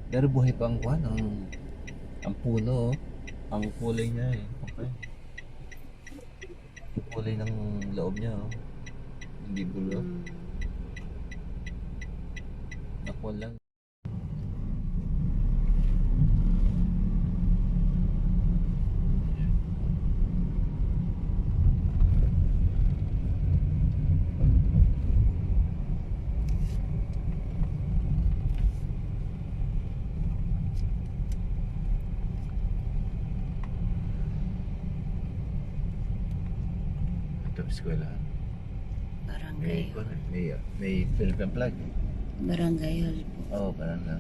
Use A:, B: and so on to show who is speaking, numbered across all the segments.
A: Pero buhay pa ang kwan, ang puno, oh. Ang kulay niya eh. Okay. Ang kulay ng loob niya, oh. Hindi gulo. Nakuha lang. Ito, eskwelahan.
B: Barangay Hall.
A: May Philippine flag.
B: Barangay Hall po.
A: Oo, parang na.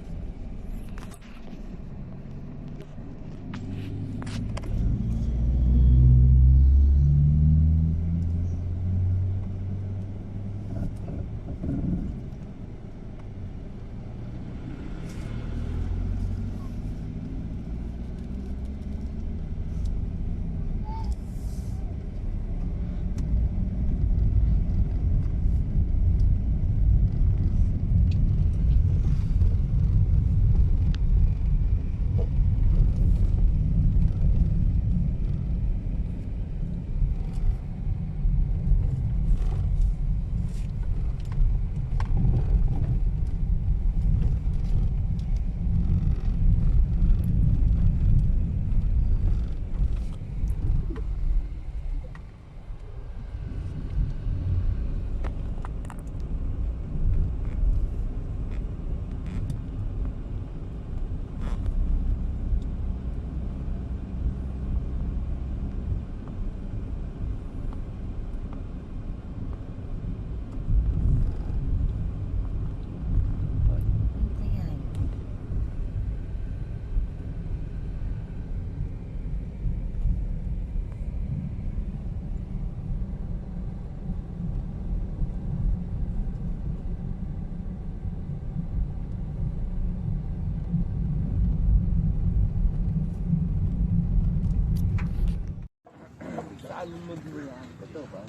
C: Saan mo din yan? Ito ba?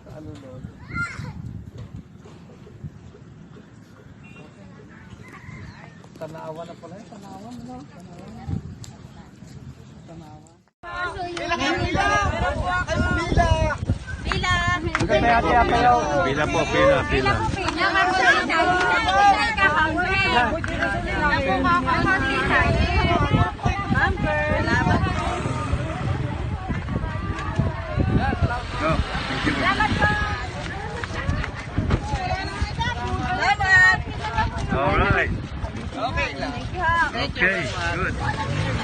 C: Saan mo? Tanawa na pala yun. Tanawa mo no? Tanawa. Pila kayo, pila! Meron po ako! Pila!
D: Pila!
A: Pila po, pila, pila. Go. Thank you. All right.
C: Okay lang.
A: Okay, good.